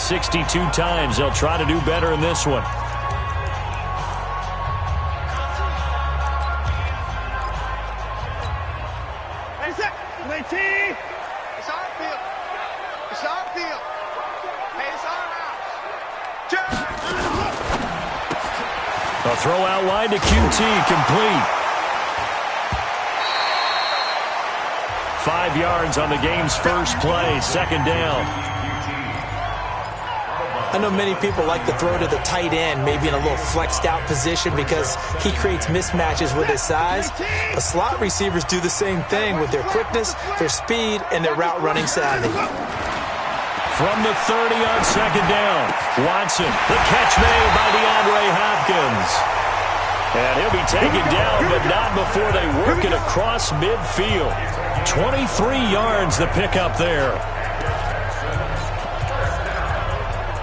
62 times. They'll try to do better in this one. It's our field. It's our field. Hey, it's our house. A throw out wide to QT, complete. 5 yards on the game's first play, second down. I know many people like to throw to the tight end, maybe in a little flexed out position because he creates mismatches with his size. But slot receivers do the same thing with their quickness, their speed, and their route running savvy. From the 30 on second down, Watson, the catch made by DeAndre Hopkins. And he'll be taken down, but not before they work it across midfield. 23 yards the pickup there.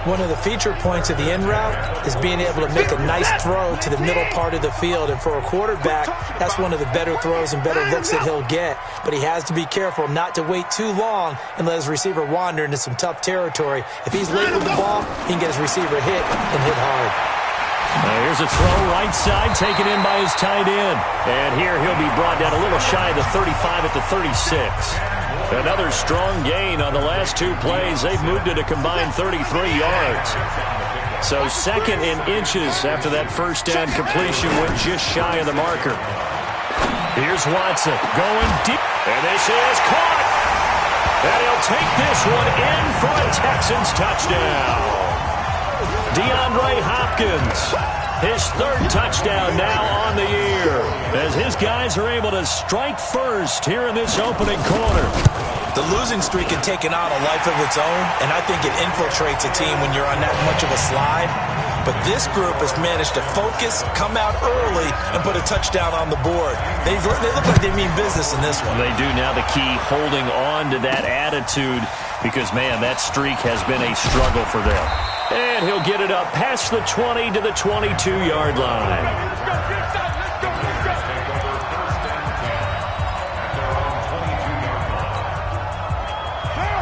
One of the feature points of the in route is being able to make a nice throw to the middle part of the field. And for a quarterback, that's one of the better throws and better looks that he'll get. But he has to be careful not to wait too long and let his receiver wander into some tough territory. If he's late with the ball, he can get his receiver hit and hit hard. Here's a throw right side taken in by his tight end. And here he'll be brought down a little shy of the 35 at the 36. Another strong gain on the last 2 plays. They've moved it a combined 33 yards. So second in inches after that first down completion went just shy of the marker. Here's Watson going deep. And this is caught. And he'll take this one in for a Texans touchdown. DeAndre Hopkins, his 3rd touchdown now on the year, as his guys are able to strike first here in this opening quarter. The losing streak had taken on a life of its own, and I think it infiltrates a team when you're on that much of a slide. But this group has managed to focus, come out early, and put a touchdown on the board. They look like they mean business in this one. They do. Now the key, holding on to that attitude, because, man, that streak has been a struggle for them. And he'll get it up past the 20 to the 22-yard line.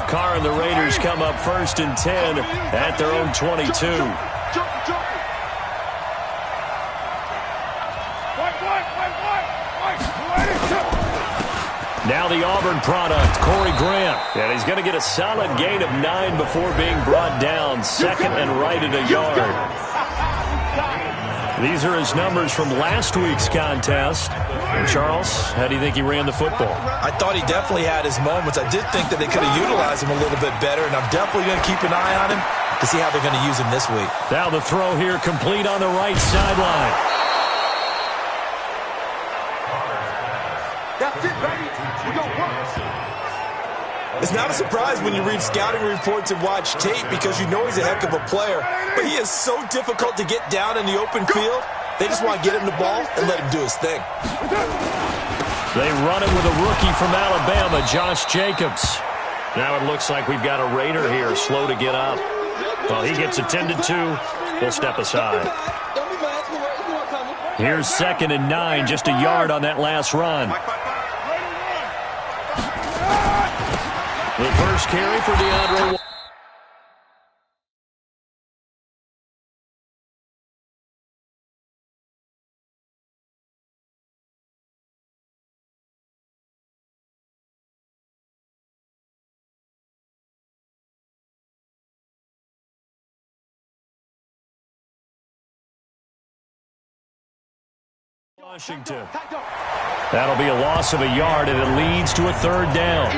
Carr and the Raiders come up 1st and 10 at their own 22. Now the Auburn product, Corey Grant. And he's going to get a solid gain of 9 before being brought down. 2nd and right at a yard. These are his numbers from last week's contest. And Charles, how do you think he ran the football? I thought he definitely had his moments. I did think that they could have utilized him a little bit better, and I'm definitely going to keep an eye on him to see how they're going to use him this week. Now the throw here complete on the right sideline. That's it, baby. We don't work. It's not a surprise when you read scouting reports and watch tape because you know he's a heck of a player. But he is so difficult to get down in the open field. They just want to get him the ball and let him do his thing. They run it with a rookie from Alabama, Josh Jacobs. Now it looks like we've got a Raider here, slow to get up. Well, he gets attended to. He'll step aside. Here's 2nd and 9, just a yard on that last run. The first carry for DeAndre. Washington. That'll be a loss of a yard, and it leads to a 3rd down.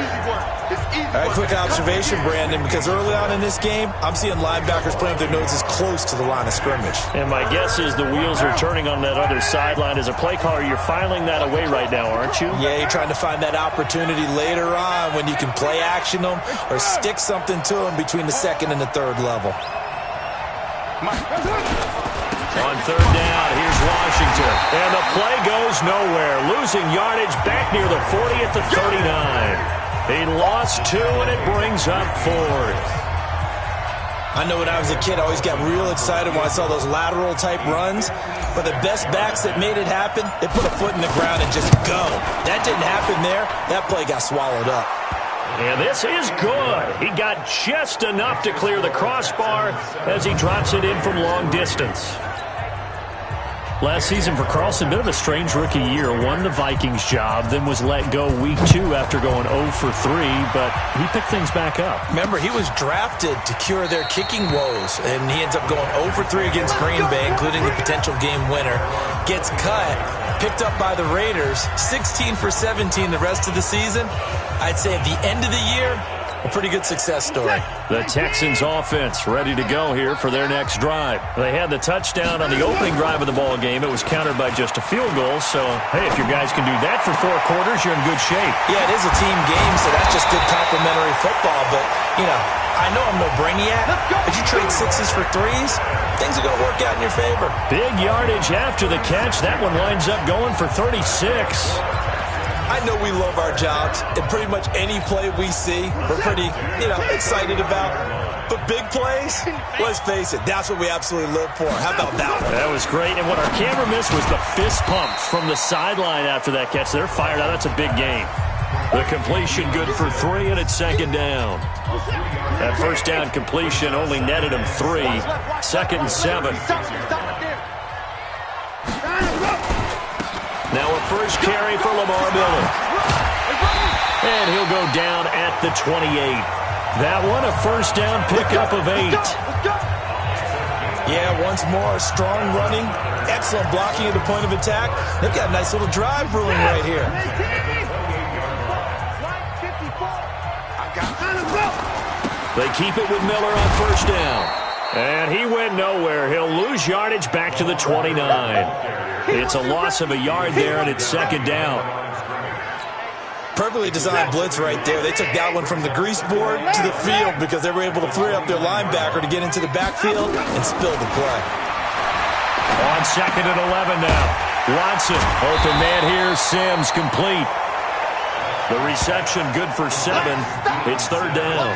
All right, quick observation, Brandon, because early on in this game, I'm seeing linebackers playing with their noses close to the line of scrimmage. And my guess is the wheels are turning on that other sideline. As a play caller, you're filing that away right now, aren't you? Yeah, you're trying to find that opportunity later on when you can play action them or stick something to them between the 2nd and the 3rd level. On 3rd down, here's Washington. And the play goes nowhere. Losing yardage back near the 40 at the 39. He lost 2, and it brings up 4th. I know when I was a kid, I always got real excited when I saw those lateral-type runs. But the best backs that made it happen, they put a foot in the ground and just go. That didn't happen there. That play got swallowed up. And this is good. He got just enough to clear the crossbar as he drops it in from long distance. Last season for Carlson, bit of a strange rookie year. Won the Vikings job, then was let go week 2 after going 0 for 3, but he picked things back up. Remember, he was drafted to cure their kicking woes, and he ends up going 0 for 3 against Green Bay, including the potential game winner. Gets cut, picked up by the Raiders, 16 for 17 the rest of the season. I'd say at the end of the year, a pretty good success story. The Texans offense ready to go here for their next drive. They had the touchdown on the opening drive of the ball game. It was countered by just a field goal. So, hey, if your guys can do that for 4 quarters, you're in good shape. Yeah, it is a team game, so that's just good complementary football. But, I know I'm no brainiac, but you trade 6s for 3s, things are going to work out in your favor. Big yardage after the catch. That one winds up going for 36. I know we love our jobs, and pretty much any play we see, we're pretty, excited about. But big plays, let's face it, that's what we absolutely live for. How about that one? That was great, and what our camera missed was the fist pumps from the sideline after that catch. They're fired out. That's a big game. The completion good for 3, and it's second down. That first down completion only netted him 3. Second and 7. Now a first carry for Lamar Miller. And he'll go down at the 28. That one a first down pickup of 8. Yeah, once more, strong running, excellent blocking at the point of attack. They've got a nice little drive brewing right here. They keep it with Miller on first down. And he went nowhere. He'll lose yardage back to the 29. It's a loss of a yard there, and it's second down. Perfectly designed blitz right there. They took that one from the grease board to the field because they were able to free up their linebacker to get into the backfield and spill the play. On second and 11 now. Watson, open man here, Sims complete. The reception good for 7. It's third down.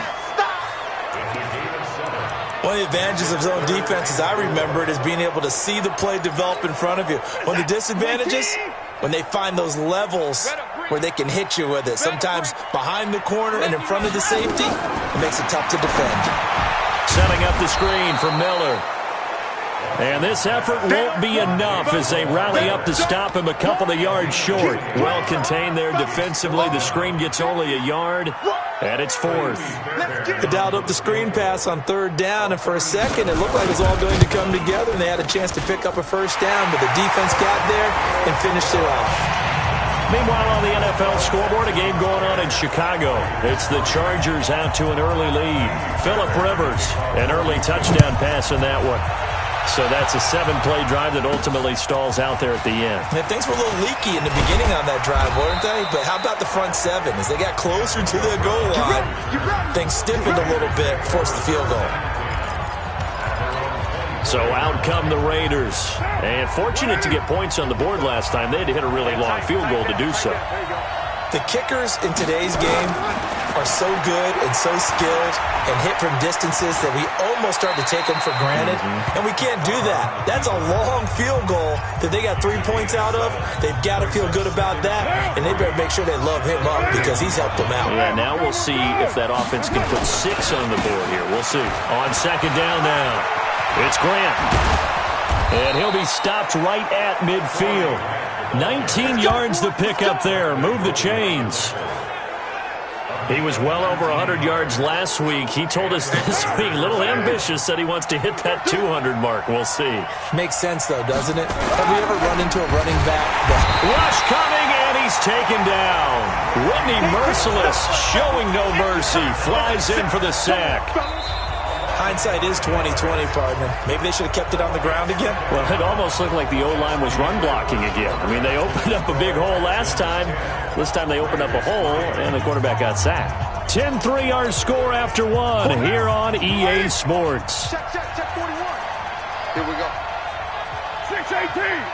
One of the advantages of zone defense, as I remember it, is being able to see the play develop in front of you. One of the disadvantages, when they find those levels where they can hit you with it, sometimes behind the corner and in front of the safety, it makes it tough to defend. Setting up the screen for Miller. And this effort won't be enough as they rally up to stop him a couple of yards short. Well contained there defensively. The screen gets only a yard, and it's 4th. They dialed up the screen pass on third down, and for a second it looked like it was all going to come together, and they had a chance to pick up a first down, but the defense got there and finished it off. Meanwhile, on the NFL scoreboard, a game going on in Chicago. It's the Chargers out to an early lead. Phillip Rivers, an early touchdown pass in that one. So that's a 7-play drive that ultimately stalls out there at the end. And things were a little leaky in the beginning on that drive, weren't they? But how about the front 7? As they got closer to the goal line, things stiffened a little bit, forced the field goal. So out come the Raiders. And fortunate to get points on the board last time. They had to hit a really long field goal to do so. The kickers in today's game are so good and so skilled and hit from distances that we almost start to take them for granted. And we can't do that. That's a long field goal that they got 3 points out of. They've got to feel good about that, and they better make sure they love him up because he's helped them out. Yeah, now we'll see if that offense can put 6 on the board here. We'll see. On second down now, it's Grant. And he'll be stopped right at midfield. 19 yards to pick up there. Move the chains. He was well over 100 yards last week. He told us this week, a little ambitious, said he wants to hit that 200 mark. We'll see. Makes sense, though, doesn't it? Have we ever run into a running back? Rush coming, and he's taken down. Whitney Merciless, showing no mercy, flies in for the sack. Hindsight is 20/20, partner. Maybe they should have kept it on the ground again. Well, it almost looked like the O-line was run blocking again. I mean, they opened up a big hole last time. This time they opened up a hole, and the quarterback got sacked. 10-3 our score after 1 here on EA Sports. Check 41. Here we go. 6-18.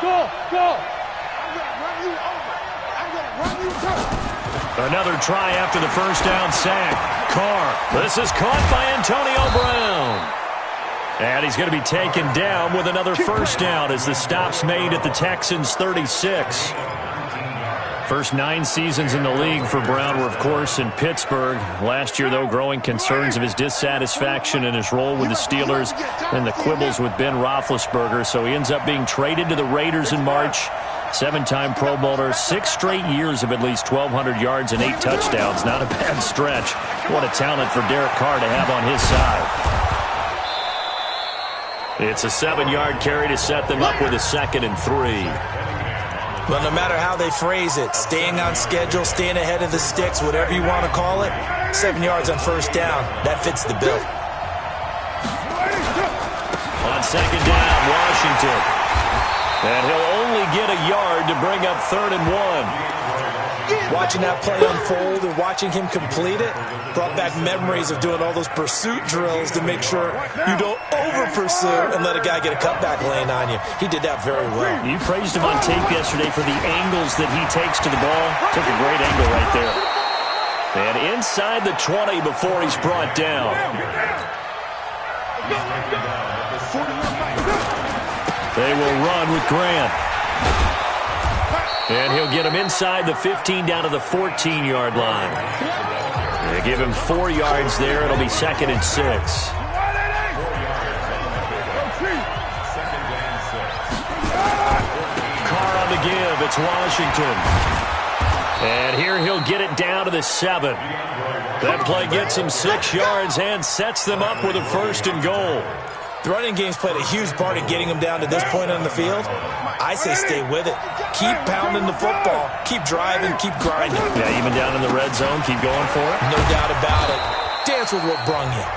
Go. I'm going to run you over. I'm going to run you over. Another try after the first down sack. Carr. This is caught by Antonio Brown. And he's going to be taken down with another first down as the stop's made at the Texans' 36. First 9 seasons in the league for Brown were, of course, in Pittsburgh. Last year, though, growing concerns of his dissatisfaction in his role with the Steelers and the quibbles with Ben Roethlisberger. So he ends up being traded to the Raiders in March. 7-time Pro Bowler, 6 straight years of at least 1,200 yards and 8 touchdowns. Not a bad stretch. What a talent for Derek Carr to have on his side. It's a 7-yard carry to set them up with a 2nd and 3. Well, no matter how they phrase it, staying on schedule, staying ahead of the sticks, whatever you want to call it, 7 yards on first down, that fits the bill. On 2nd down, Washington. And he'll only get a yard to bring up 3rd and 1. Watching that play unfold and watching him complete it brought back memories of doing all those pursuit drills to make sure you don't over-pursue and let a guy get a cutback lane on you. He did that very well. You praised him on tape yesterday for the angles that he takes to the ball. Took a great angle right there. And inside the 20 before he's brought down. They will run with Grant. And he'll get him inside the 15 down to the 14-yard line. They give him 4 yards there. It'll be 2nd and 6. Carr on the give. It's Washington. And here he'll get it down to the 7. That play gets him 6 yards and sets them up with a 1st and goal. The running game's played a huge part in getting him down to this point on the field. I say stay with it. Keep pounding the football. Keep driving. Keep grinding. Yeah, even down in the red zone, keep going for it. No doubt about it. Dance with what brung you.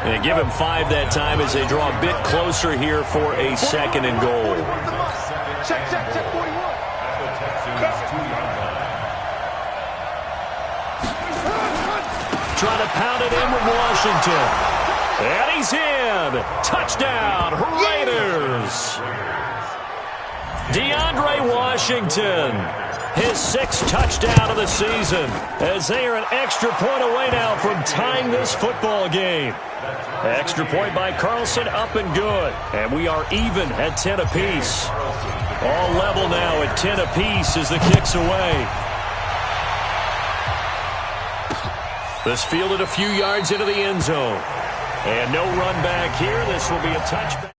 And they give him 5 that time as they draw a bit closer here for a 2nd and goal. Check 41. Trying to pound it in with Washington. And he's in. Touchdown, Raiders. DeAndre Washington, his 6th touchdown of the season, as they are an extra point away now from tying this football game. Extra point by Carlson, up and good. And we are even at 10 apiece. All level now at 10 apiece as the kick's away. This fielded a few yards into the end zone. And no run back here. This will be a touchback.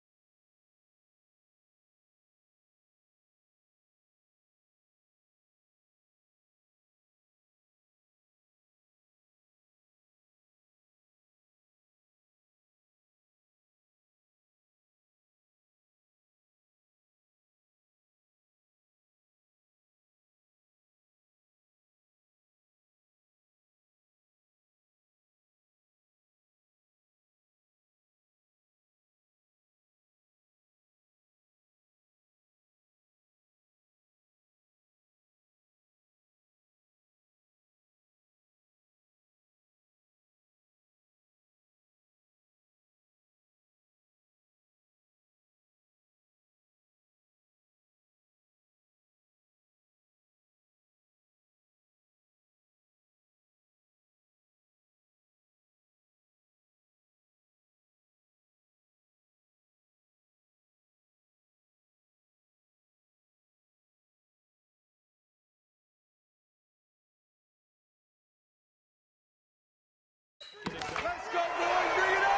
Let's go, boys. Bring it up.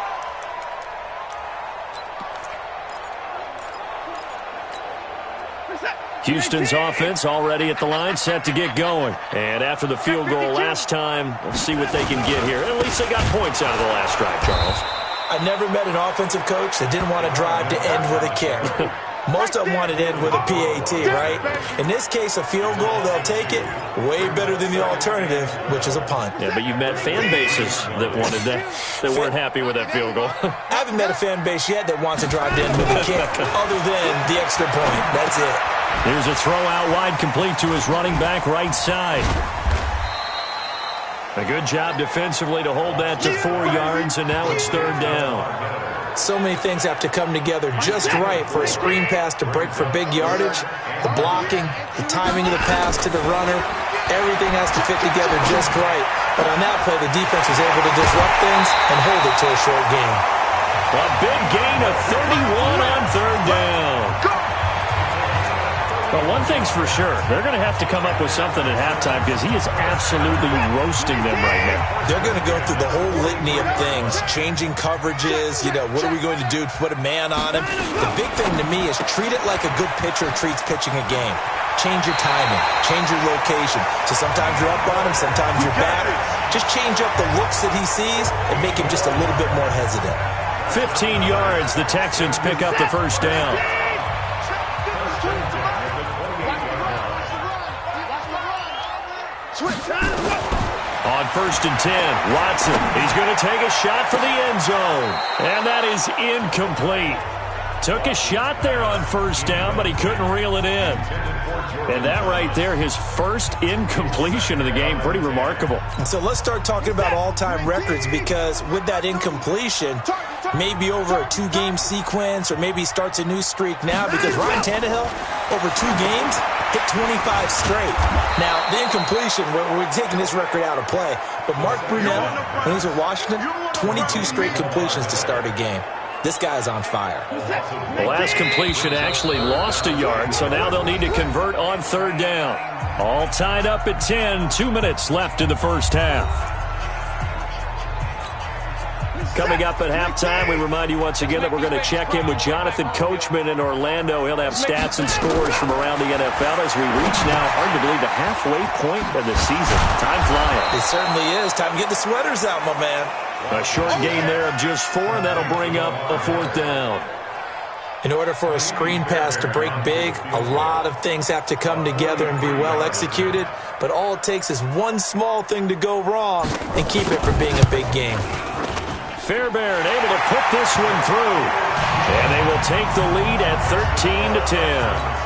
Houston's offense already at the line, set to get going. And after the field goal last time, we'll see what they can get here. At least they got points out of the last drive, Charles. I never met an offensive coach that didn't want to drive to end with a kick. Most of them wanted to end with a PAT, right? In this case, a field goal, they'll take it. Way better than the alternative, which is a punt. Yeah, but you've met fan bases that wanted that, that weren't happy with that field goal. I haven't met a fan base yet that wants to drive to end with a kick, other than the extra point. That's it. Here's a throw out wide, complete to his running back right side. A good job defensively to hold that to 4 yards, and now it's 3rd down. So many things have to come together just right for a screen pass to break for big yardage. The blocking, the timing of the pass to the runner, everything has to fit together just right. But on that play, the defense was able to disrupt things and hold it to a short gain. A big gain of 31 on 3rd down. Well, one thing's for sure. They're going to have to come up with something at halftime because he is absolutely roasting them right now. They're going to go through the whole litany of things, changing coverages, what are we going to do to put a man on him? The big thing to me is treat it like a good pitcher treats pitching a game. Change your timing, change your location. So sometimes you're up on him, sometimes you're back. Just change up the looks that he sees and make him just a little bit more hesitant. 15 yards, the Texans pick up the first down. On 1st and 10, Watson, he's going to take a shot for the end zone. And that is incomplete. Took a shot there on 1st down, but he couldn't reel it in. And that right there, his first incompletion of the game, pretty remarkable. So let's start talking about all-time records, because with that incompletion, maybe over a 2-game sequence, or maybe he starts a new streak now, because Ryan Tannehill, over 2 games, hit 25 straight. Now, the incompletion, we're taking this record out of play, but Mark Brunell, when he was at Washington, 22 straight completions to start a game. This guy's on fire. The last completion actually lost a yard, so now they'll need to convert on 3rd down. All tied up at 10, 2 minutes left in the first half. Coming up at halftime, we remind you once again that we're going to check in with Jonathan Coachman in Orlando. He'll have stats and scores from around the NFL as we reach now, hard to believe, the halfway point of the season. Time flying. It certainly is. Time to get the sweaters out, my man. A short gain there of just 4, and that'll bring up a 4th down. In order for a screen pass to break big, a lot of things have to come together and be well executed, but all it takes is one small thing to go wrong and keep it from being a big game. Fairbairn able to put this one through, and they will take the lead at 13-10.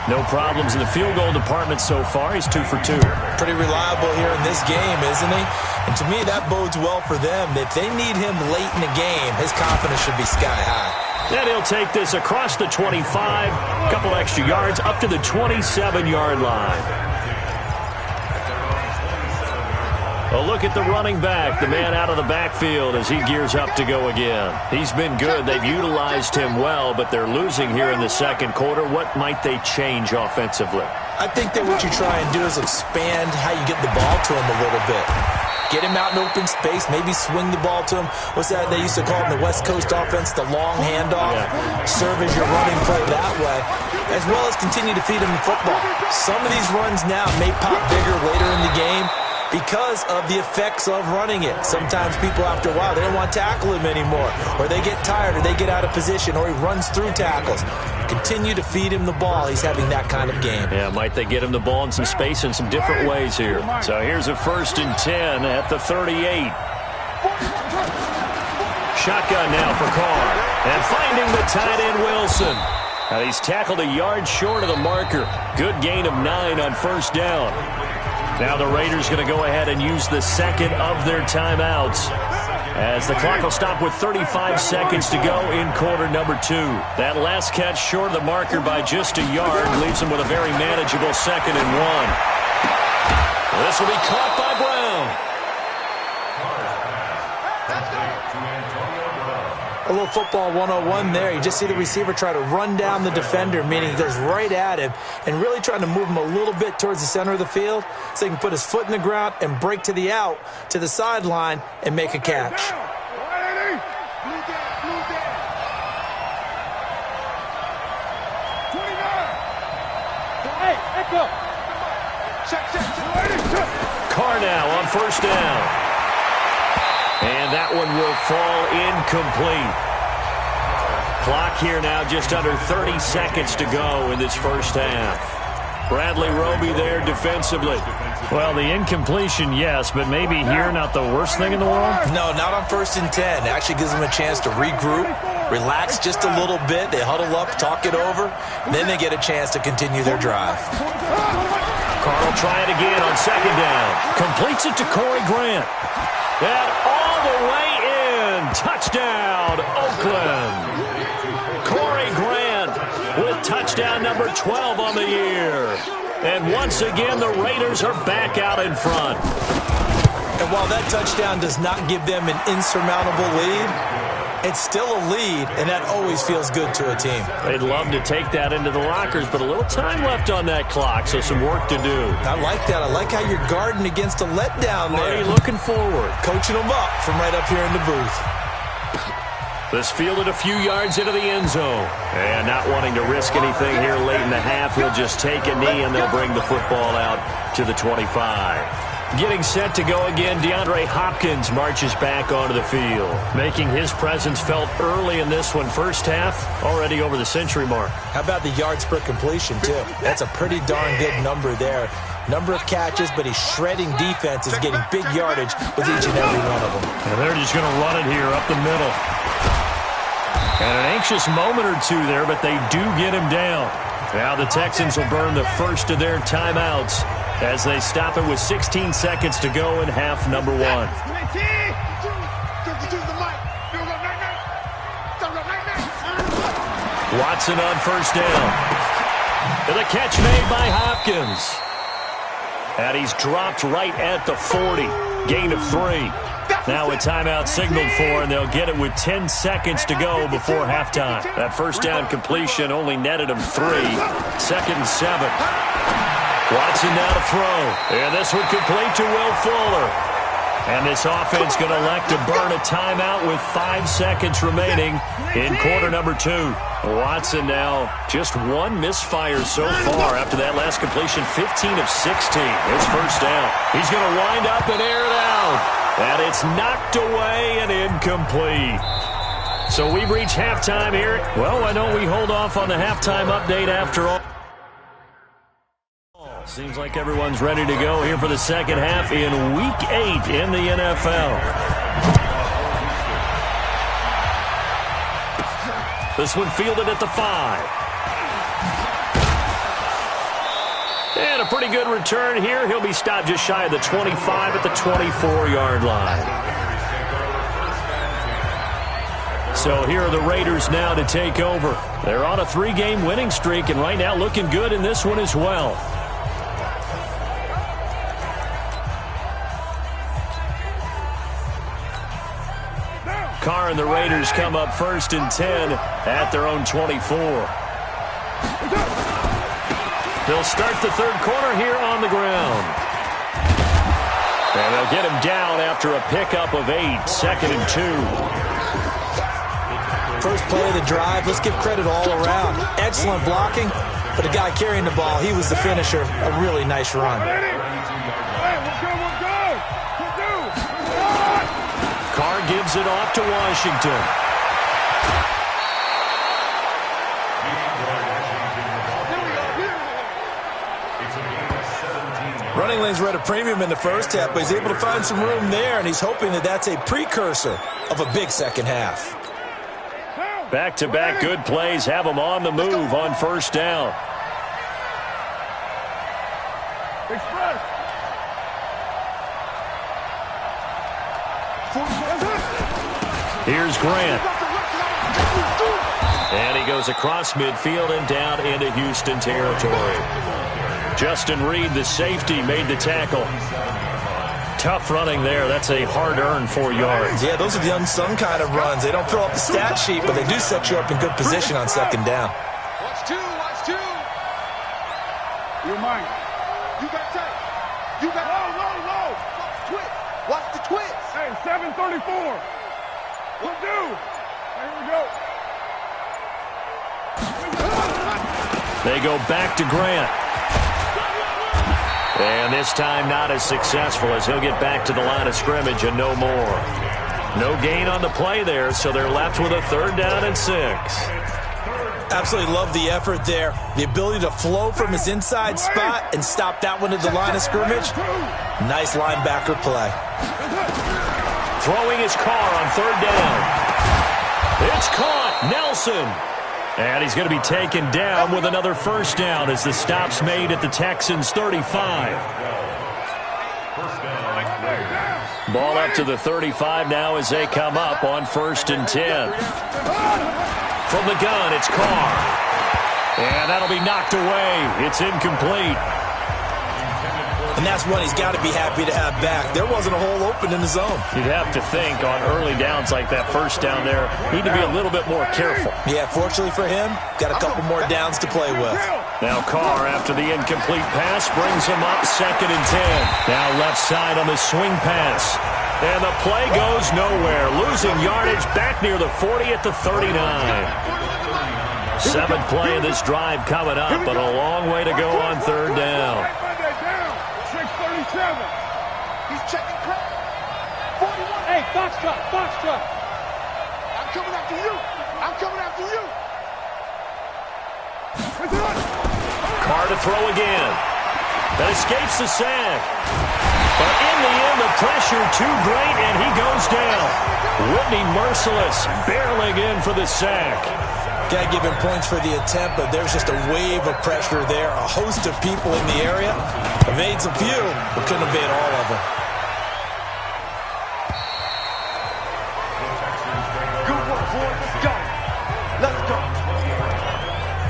No problems in the field goal department so far. He's 2 for 2. Pretty reliable here in this game, isn't he? And to me, that bodes well for them. If they need him late in the game, his confidence should be sky high. And he'll take this across the 25, a couple extra yards, up to the 27-yard line. A look at the running back, the man out of the backfield as he gears up to go again. He's been good. They've utilized him well, but they're losing here in the second quarter. What might they change offensively? I think that what you try and do is expand how you get the ball to him a little bit. Get him out in open space, maybe swing the ball to him. What's that they used to call in the West Coast offense, the long handoff? Yeah. Serve as your running play that way, as well as continue to feed him the football. Some of these runs now may pop bigger later in the game because of the effects of running it. Sometimes people, after a while, they don't want to tackle him anymore, or they get tired, or they get out of position, or he runs through tackles. Continue to feed him the ball. He's having that kind of game. Yeah, might they get him the ball in some space in some different ways here. So here's a 1st and 10 at the 38. Shotgun now for Carr. And finding the tight end, Wilson. Now he's tackled a yard short of the marker. Good gain of 9 on 1st down. Now the Raiders going to go ahead and use the second of their timeouts, as the clock will stop with 35 seconds to go in quarter number 2. That last catch short of the marker by just a yard leaves them with a very manageable 2nd and 1. This will be caught by Brown. A little football 101 there. You just see the receiver try to run down the defender, meaning he goes right at him and really trying to move him a little bit towards the center of the field so he can put his foot in the ground and break to the out, to the sideline, and make a catch. Carr now on 1st down. And that one will fall incomplete. Clock here now just under 30 seconds to go in this first half. Bradley Roby there defensively. Well, the incompletion, yes, but maybe here not the worst thing in the world? No, not on 1st and 10. It actually gives them a chance to regroup, relax just a little bit. They huddle up, talk it over, and then they get a chance to continue their drive. Carr will try it again on 2nd down. Completes it to Corey Grant. And all the way in. Touchdown, Oakland. Corey Grant with touchdown number 12 on the year. And once again, the Raiders are back out in front. And while that touchdown does not give them an insurmountable lead, It's still a lead, and that always feels good to a team. They'd love to take that into the lockers, but a little time left on that clock, so some work to do. I like that. I like how you're guarding against a letdown there. Already looking forward. Coaching them up from right up here in the booth. This fielded a few yards into the end zone. And not wanting to risk anything here late in the half, he'll just take a knee, and they'll bring the football out to the 25. Getting set to go again, DeAndre Hopkins marches back onto the field, making his presence felt early in this one. First half, already over the century mark. How about the yards per completion, too? That's a pretty darn good number there. Number of catches, but he's shredding defenses, getting big yardage with each and every one of them. And they're just going to run it here up the middle. And an anxious moment or two there, but they do get him down. Now the Texans will burn the first of their timeouts as they stop it with 16 seconds to go in half number one. Watson on first down. And the catch made by Hopkins. And he's dropped right at the 40. Gain of 3. Now a timeout signaled for, and they'll get it with 10 seconds to go before halftime. That first down completion only netted him 3. Second and 7. Watson now to throw. And this one complete to Will Fuller. And this offense going to elect to burn a timeout with 5 seconds remaining in quarter number 2. Watson now just one misfire so far after that last completion, 15 of 16. It's first down. He's going to wind up and air it out. And it's knocked away and incomplete. So we've reached halftime here. Well, why don't we hold off on the halftime update after all? Seems like everyone's ready to go here for the second half in Week 8 in the NFL. This one fielded at the 5. And a pretty good return here. He'll be stopped just shy of the 25 at the 24-yard line. So here are the Raiders now to take over. They're on a 3-game winning streak, and right now looking good in this one as well. Carr and the Raiders come up first and 10 at their own 24. They'll start the third quarter here on the ground. And they'll get him down after a pickup of 8, second and 2. First play of the drive, let's give credit all around. Excellent blocking, but the guy carrying the ball, he was the finisher. A really nice run. Carr gives it off to Washington. Running lanes were at a premium in the first half, but he's able to find some room there, and he's hoping that that's a precursor of a big second half. Back-to-back good plays have him on the move on first down. Here's Grant. And he goes across midfield and down into Houston territory. Justin Reed, the safety, made the tackle. Tough running there. That's a hard-earned 4 yards. Yeah, those are the unsung kind of runs. They don't fill up the stat sheet, but they do set you up in good position on second down. Watch two. You're mine. You got tight. You got low. Watch the twist. Hey, 734. We'll do. Here we go. They go back to Grant. And this time not as successful as he'll get back to the line of scrimmage and no more. No gain on the play there, so they're left with a 3rd down and 6. Absolutely love the effort there. The ability to flow from his inside spot and stop that one at the line of scrimmage. Nice linebacker play. Throwing his Carr on 3rd down. It's caught. Nelson. And he's going to be taken down with another first down as the stop's made at the Texans' 35. Ball up to the 35 now as they come up on 1st and 10. From the gun, it's Carr. And that'll be knocked away. It's incomplete. And that's one he's got to be happy to have back. There wasn't a hole open in the zone. You'd have to think on early downs like that first down there, need to be a little bit more careful. Yeah, fortunately for him, got a couple more downs to play with. Now Carr, after the incomplete pass, brings him up 2nd and 10. Now left side on the swing pass. And the play goes nowhere. Losing yardage back near the 40 at the 39. 7th play of this drive coming up, but a long way to go on 3rd down. 6:37. He's checking crap. 41. Hey, box truck. I'm coming after you. Carr to throw again. That escapes the sack. But in the end, the pressure too great, and he goes down. Whitney merciless, barreling in for the sack. Got to give him points for the attempt, but there's just a wave of pressure there. A host of people in the area. Evades a few, but couldn't evade all of them. Good work, boy. Let's go.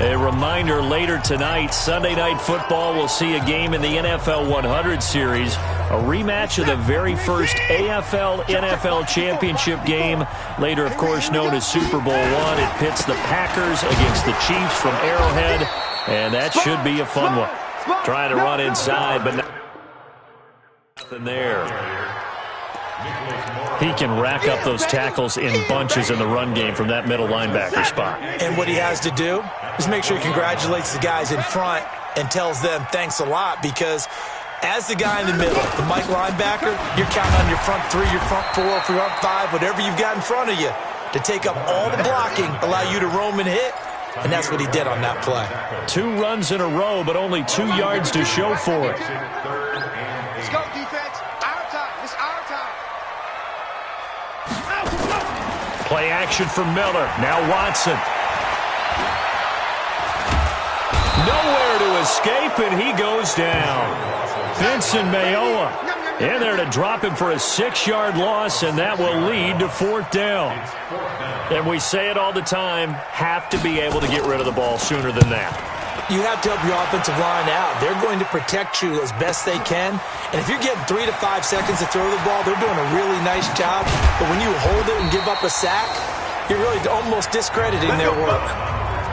A reminder later tonight, Sunday Night Football will see a game in the NFL 100 Series, a rematch of the very first AFL-NFL Championship game, later, of course, known as Super Bowl I. It pits the Packers against the Chiefs from Arrowhead, and that should be a fun one. Trying to run inside, but nothing there. He can rack up those tackles in bunches in the run game from that middle linebacker spot. And what he has to do is make sure he congratulates the guys in front and tells them thanks a lot, because as the guy in the middle, the Mike linebacker, you're counting on your front 3, your front 4, front 5, whatever you've got in front of you to take up all the blocking, allow you to roam and hit, and that's what he did on that play. 2 runs in a row, but only 2 yards to show for it. Let's go, defense. Our time. It's our time. Play action for Miller. Now Watson. Nowhere to escape, and he goes down. Vincent Mayoa in there to drop him for a 6-yard loss, and that will lead to 4th down. And we say it all the time, have to be able to get rid of the ball sooner than that. You have to help your offensive line out. They're going to protect you as best they can. And if you're getting 3 to 5 seconds to throw the ball, they're doing a really nice job. But when you hold it and give up a sack, you're really almost discrediting their work.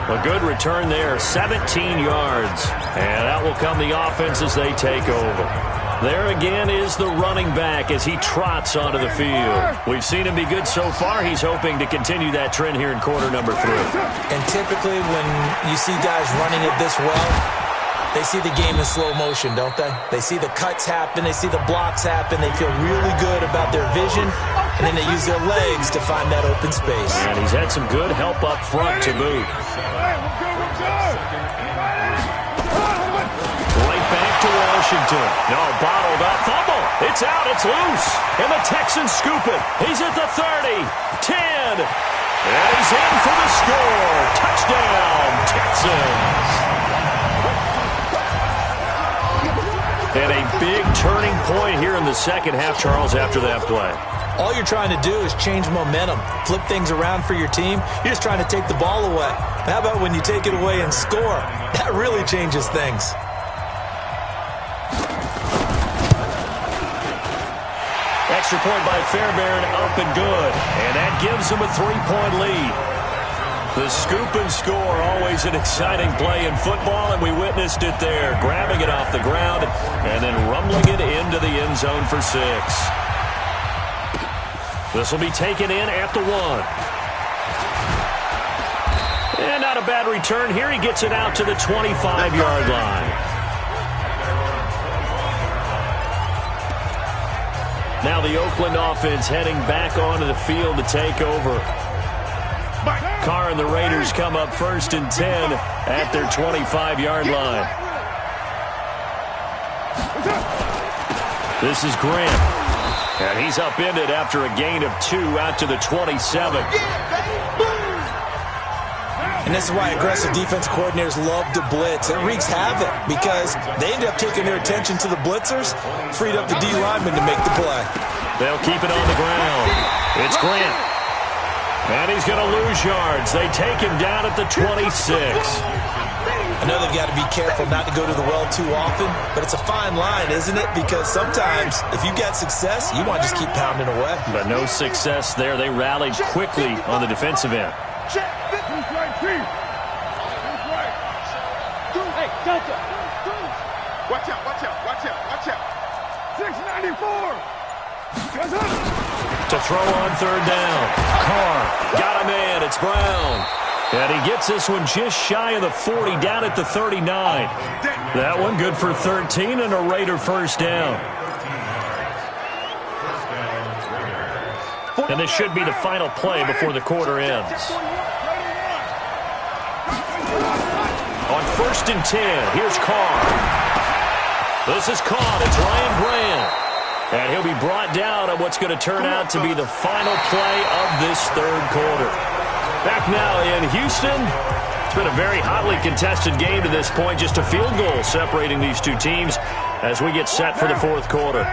A good return there, 17 yards. And that will come the offense as they take over. There again is the running back as he trots onto the field. We've seen him be good so far. He's hoping to continue that trend here in quarter number 3. And typically when you see guys running it this well, they see the game in slow motion, don't they? They see the cuts happen. They see the blocks happen. They feel really good about their vision, and then they use their legs to find that open space. And he's had some good help up front to boot. Right back to Washington. No, bottled up. Fumble. It's out. It's loose. And the Texans scoop it. He's at the 30. 10. And he's in for the score. Touchdown, Texans. And a big turning point here in the second half, Charles, after that play. All you're trying to do is change momentum, flip things around for your team. You're just trying to take the ball away. How about when you take it away and score? That really changes things. Extra point by Fairbairn, up and good. And that gives them a 3-point lead. The scoop and score, always an exciting play in football, and we witnessed it there. Grabbing it off the ground and then rumbling it into the end zone for 6. This will be taken in at the 1. And not a bad return here. He gets it out to the 25-yard line. Now the Oakland offense heading back onto the field to take over. Carr and the Raiders come up 1st and 10 at their 25-yard line. This is Grant. And he's upended after a gain of 2 out to the 27. And this is why aggressive defense coordinators love to blitz. It wreaks havoc because they end up taking their attention to the blitzers, freed up the D lineman to make the play. They'll keep it on the ground. It's Grant. And he's going to lose yards. They take him down at the 26. I know they've got to be careful not to go to the well too often, but it's a fine line, isn't it? Because sometimes if you get success, you want to just keep pounding away. But no success there. They rallied quickly on the defensive end. Hey, Delta. Watch out, watch out, watch out, watch out. 694. To throw on third down. Carr got him in. It's Brown. And he gets this one just shy of the 40, down at the 39. That one good for 13 and a Raider first down. And this should be the final play before the quarter ends. On 1st and 10, here's Carr. This is caught. It's Ryan Grant. And he'll be brought down on what's going to turn out to be the final play of this third quarter. Back now in Houston. It's been a very hotly contested game to this point. Just a field goal separating these two teams as we get set for the fourth quarter.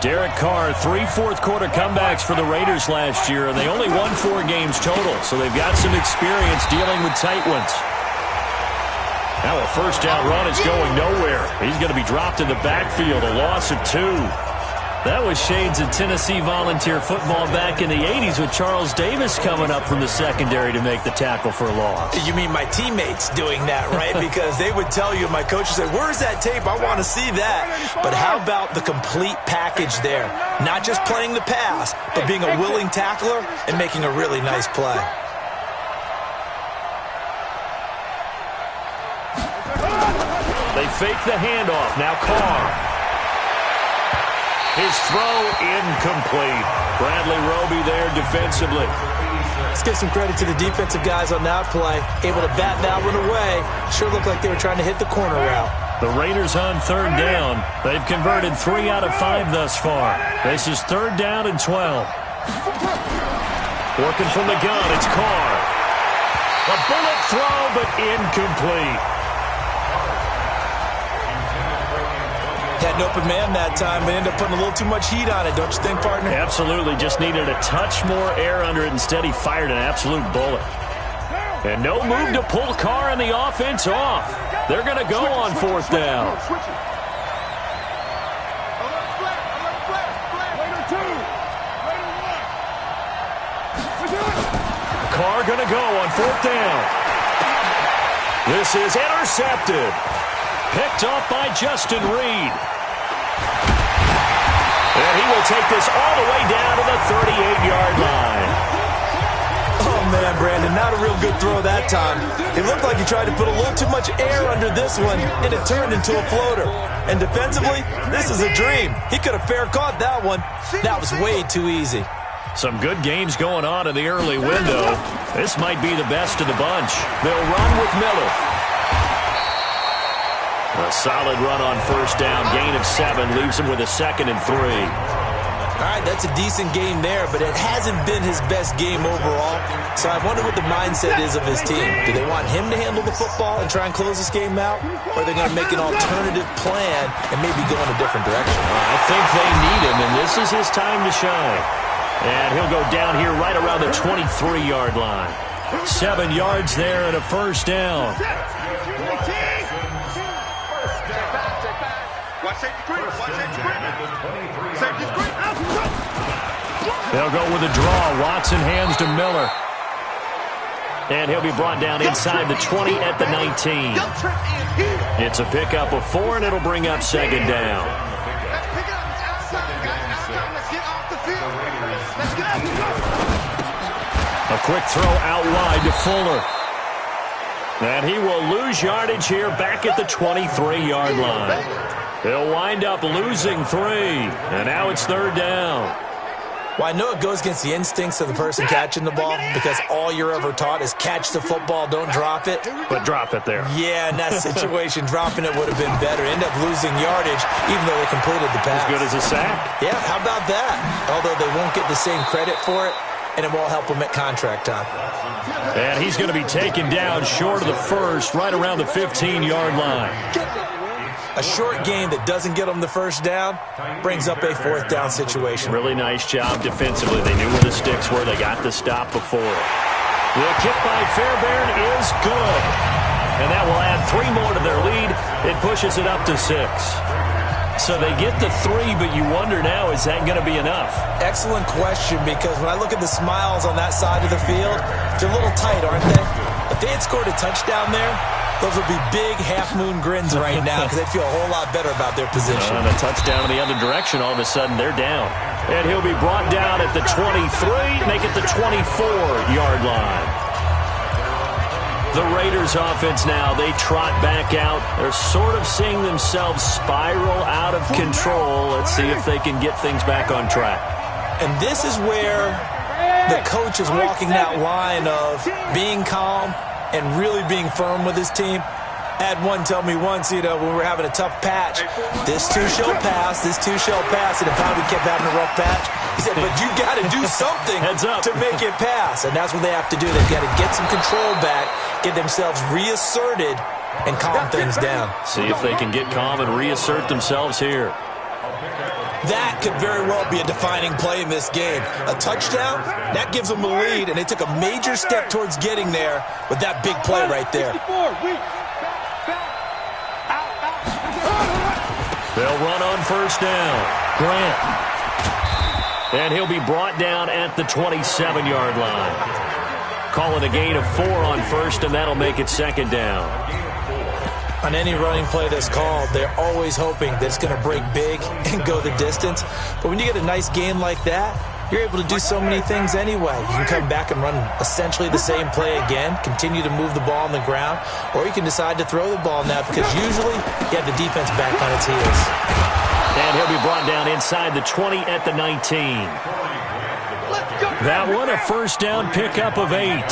Derek Carr, 3 fourth-quarter comebacks for the Raiders last year, and they only won 4 games total, so they've got some experience dealing with tight ones. Now a first down run is going nowhere. He's going to be dropped in the backfield, a loss of 2. That was shades of Tennessee volunteer football back in the 80s with Charles Davis coming up from the secondary to make the tackle for a loss. You mean my teammates doing that, right? Because they would tell you, my coach would say, where's that tape? I want to see that. But how about the complete package there? Not just playing the pass, but being a willing tackler and making a really nice play. They fake the handoff. Now Carr. His throw incomplete. Bradley Roby there defensively. Let's give some credit to the defensive guys on that play. Able to bat that one away. Sure looked like they were trying to hit the corner route. The Raiders on third down. They've converted 3 out of 5 thus far. This is 3rd down and 12. Working from the gun, it's Carr. A bullet throw, but incomplete. Had an open man that time, but ended up putting a little too much heat on it, don't you think, partner? Absolutely. Just needed a touch more air under it. Instead, he fired an absolute bullet. And no move to pull Carr and the offense off. They're going to go on 4th down. Carr going to go on 4th down. This is intercepted. Picked off by Justin Reed. And he will take this all the way down to the 38-yard line. Oh, man, Brandon, not a real good throw that time. It looked like he tried to put a little too much air under this one, and it turned into a floater. And defensively, this is a dream. He could have fair caught that one. That was way too easy. Some good games going on in the early window. This might be the best of the bunch. They'll run with Miller. A solid run on 1st down. Gain of 7 leaves him with a 2nd and 3. All right, that's a decent game there, but it hasn't been his best game overall. So I wonder what the mindset is of his team. Do they want him to handle the football and try and close this game out? Or are they going to make an alternative plan and maybe go in a different direction? I think they need him, and this is his time to shine. And he'll go down here right around the 23-yard line. 7 yards there and a first down. They'll go with a draw. Watson hands to Miller. And he'll be brought down inside the 20 at the 19. It's a pickup of 4, and it'll bring up 2nd down. A quick throw out wide to Fuller. And he will lose yardage here back at the 23-yard line. They'll wind up losing 3, and now it's 3rd down. Well, I know it goes against the instincts of the person catching the ball because all you're ever taught is catch the football, don't drop it. But drop it there. Yeah, in that situation, dropping it would have been better. End up losing yardage even though they completed the pass. As good as a sack? Yeah, how about that? Although they won't get the same credit for it, and it won't help them at contract time. And he's going to be taken down short of the 1st, right around the 15-yard line. A short gain that doesn't get them the first down brings up a fourth down situation. Really nice job defensively. They knew where the sticks were. They got the stop before. The kick by Fairbairn is good. And that will add 3 more to their lead. It pushes it up to 6. So they get the 3, but you wonder now, is that going to be enough? Excellent question, because when I look at the smiles on that side of the field, they're a little tight, aren't they? If they had scored a touchdown there, those would be big half-moon grins right now because they'd feel a whole lot better about their position. And a touchdown in the other direction, all of a sudden they're down. And he'll be brought down at the 23, make it the 24-yard line. The Raiders offense now, they trot back out. They're sort of seeing themselves spiral out of control. Let's see if they can get things back on track. And this is where the coach is walking that line of being calm and really being firm with his team. I had one tell me once, when we were having a tough patch, this too shall pass, this too shall pass, and if we kept having a rough patch, he said, but you got to do something to make it pass, and that's what they have to do. They've got to get some control back, get themselves reasserted, and calm things down. See if they can get calm and reassert themselves here. That could very well be a defining play in this game. A touchdown, that gives them a lead, and they took a major step towards getting there with that big play right there. They'll run on first down. Grant. And he'll be brought down at the 27-yard line. Calling a gain of 4 on first, and that'll make it second down. On any running play that's called, they're always hoping that it's going to break big and go the distance. But when you get a nice gain like that, you're able to do so many things anyway. You can come back and run essentially the same play again, continue to move the ball on the ground, or you can decide to throw the ball now because usually you have the defense back on its heels. And he'll be brought down inside the 20 at the 19. That one, a first down pickup of 8.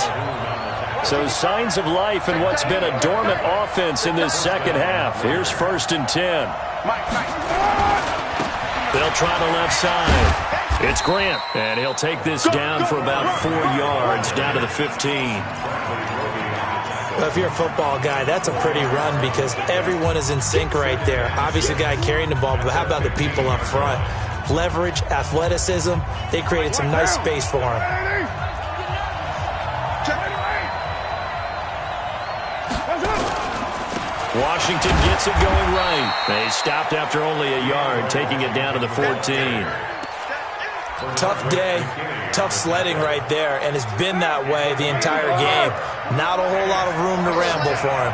So signs of life in what's been a dormant offense in this second half. Here's first and 10. They'll try the left side. It's Grant, and he'll take this down for about 4 yards, down to the 15. Well, if you're a football guy, that's a pretty run because everyone is in sync right there. Obviously, the guy carrying the ball, but how about the people up front? Leverage, athleticism, they created some nice space for him. Washington gets it going right. They stopped after only a yard, taking it down to the 14. Tough day, tough sledding right there, and it's been that way the entire game. Not a whole lot of room to ramble for him.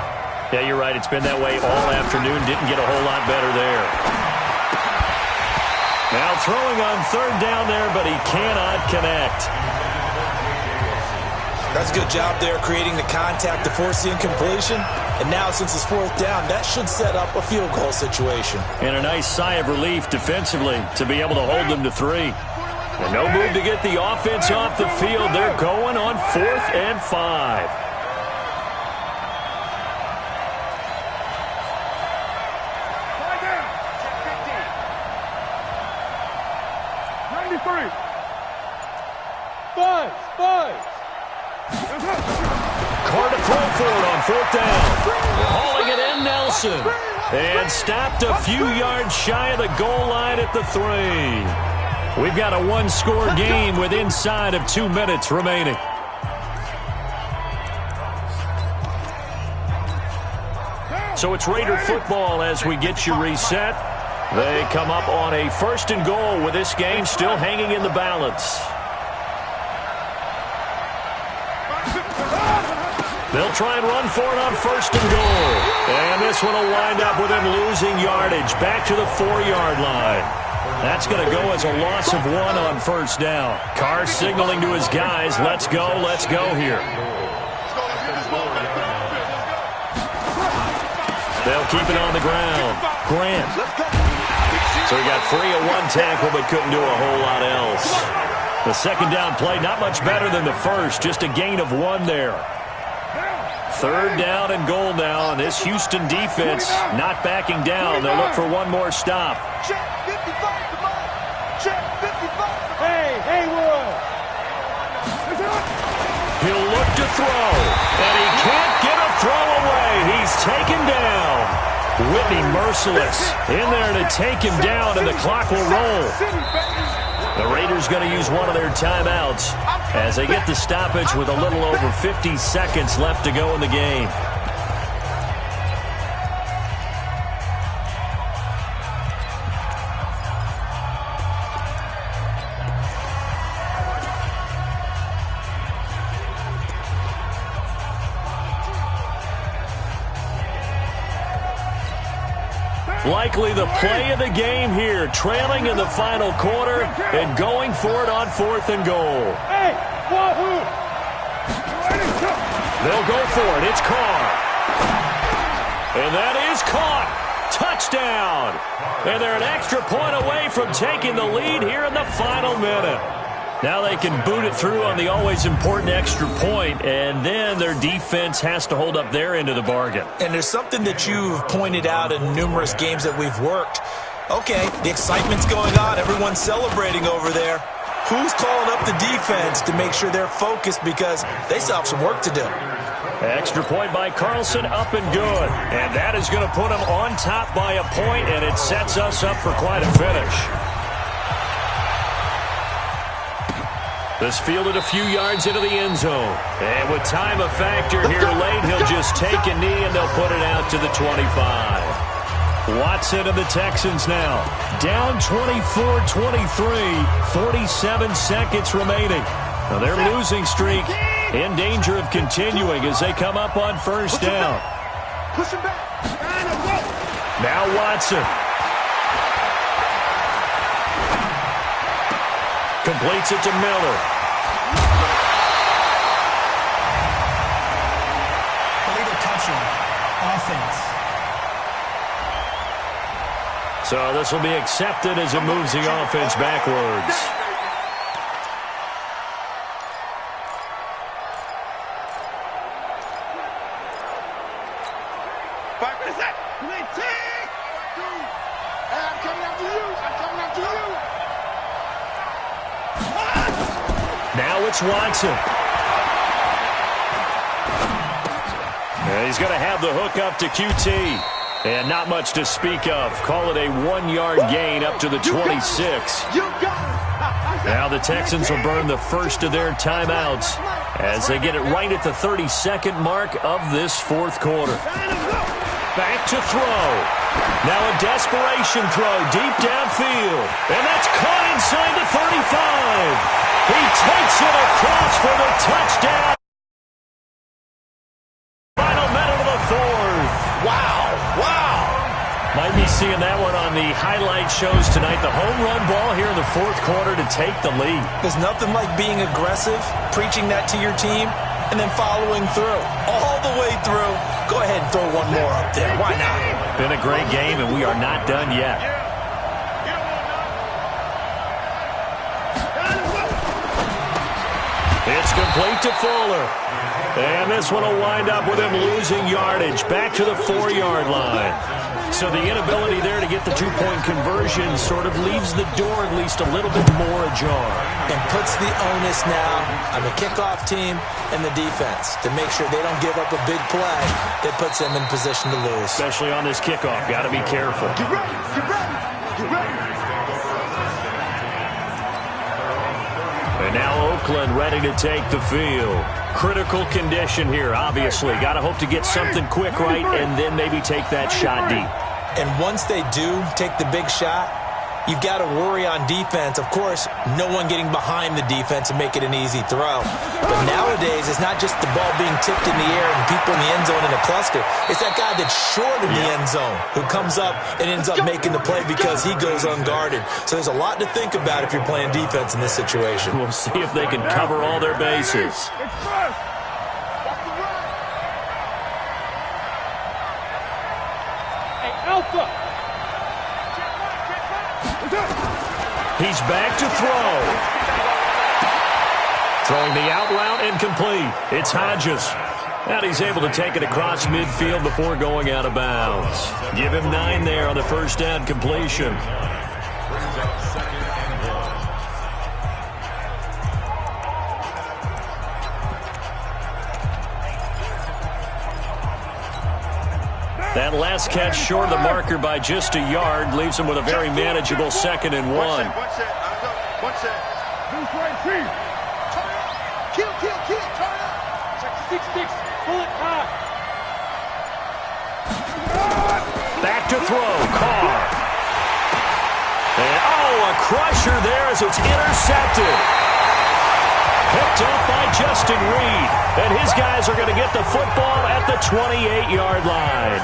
Yeah, you're right. It's been that way all afternoon. Didn't get a whole lot better there. Now throwing on third down there, but he cannot connect. That's a good job there, creating the contact to force the incompletion. And now, since it's fourth down, that should set up a field goal situation. And a nice sigh of relief defensively to be able to hold them to 3. And no move to get the offense off the field. They're going on 4th and 5. Carr to throw for it on 4th down. Hauling it in, Nelson. And stopped a few yards shy of the goal line at the 3. We've got a 1-score game with inside of 2 minutes remaining. So it's Raider football as we get you reset. They come up on a 1st and goal with this game still hanging in the balance. They'll try and run for it on 1st and goal. And this one will wind up with him losing yardage back to the 4-yard line. That's going to go as a loss of 1 on 1st down. Carr signaling to his guys, let's go here. They'll keep it on the ground. Grant. So he got free of 1 tackle but couldn't do a whole lot else. The second down play, not much better than the first, just a gain of 1 there. 3rd down and goal now, and this Houston defense not backing down. They'll look for one more stop. Check 55, come on. Check 55. Hey, Haywood. He'll look to throw, and he can't get a throw away. He's taken down. Whitney merciless in there to take him down, and the clock will roll. The Raiders going to use one of their timeouts as they get the stoppage with a little over 50 seconds left to go in the game. Likely the play of the game here, trailing in the final quarter and going for it on 4th and goal. They'll go for it. It's Carr. And that is caught. Touchdown. And they're an extra point away from taking the lead here in the final minute. Now they can boot it through on the always important extra point, and then their defense has to hold up their end of the bargain. And there's something that you've pointed out in numerous games that we've worked. Okay, the excitement's going on. Everyone's celebrating over there. Who's calling up the defense to make sure they're focused because they still have some work to do? Extra point by Carlson, up and good. And that is going to put them on top by a point, and it sets us up for quite a finish. This fielded a few yards into the end zone. And with time a factor here late, he'll just take a knee and they'll put it out to the 25. Watson and the Texans now. Down 24-23, 47 seconds remaining. Now their losing streak in danger of continuing as they come up on first down. Push him back. Now Watson. Completes it to Miller. Illegal touching. Offense. So this will be accepted as it moves the offense backwards. I'm coming after you. I'm coming after you. Now it's Watson. And he's going to have the hook up to QT. And not much to speak of. Call it a 1-yard gain up to the 26. Now the Texans will burn the first of their timeouts as they get it right at the 32nd mark of this fourth quarter. Back to throw. Now a desperation throw deep downfield. And that's caught inside the 35. He takes it across for the touchdown. Final minute of the fourth. Wow. Might be seeing that one on the highlight shows tonight. The home run ball here in the fourth quarter to take the lead. There's nothing like being aggressive, preaching that to your team, and then following through. All the way through. Go ahead and throw one more up there. Why not? Been a great game, and we are not done yet. It's complete to Fuller. And this one will wind up with him losing yardage back to the 4-yard line. So the inability there to get the two-point conversion sort of leaves the door at least a little bit more ajar. And puts the onus now on the kickoff team and the defense to make sure they don't give up a big play that puts them in position to lose. Especially on this kickoff. Got to be careful. Get ready. Get ready. Get ready. And now Oakland ready to take the field. Critical condition here, obviously. Got to hope to get something quick right and then maybe take that shot deep. And once they do take the big shot, you've got to worry on defense. Of course, no one getting behind the defense and make it an easy throw. But nowadays, it's not just the ball being tipped in the air and people in the end zone in a cluster. It's that guy that's short of the end zone who comes up and ends up making the play because he goes unguarded. So there's a lot to think about if you're playing defense in this situation. We'll see if they can cover all their bases. Alpha. He's back to throw. Throwing the out route incomplete. It's Hodges. And he's able to take it across midfield before going out of bounds. Give him 9 there on the first down completion. That last catch short of the marker by just a yard leaves him with a very manageable 2nd and 1. One set. Loose right feet. Kill. Turn up. Check 6. Pull it high. Back to throw. Carr. And, a crusher there as it's intercepted. Picked up by Justin Reed. And his guys are going to get the football at the 28-yard line.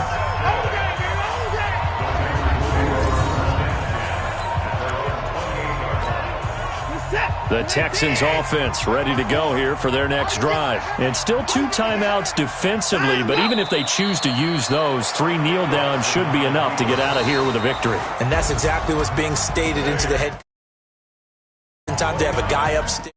The Texans offense ready to go here for their next drive. And still 2 timeouts defensively, but even if they choose to use those, 3 kneel downs should be enough to get out of here with a victory. And that's exactly what's being stated into the head. Time to have a guy upstairs.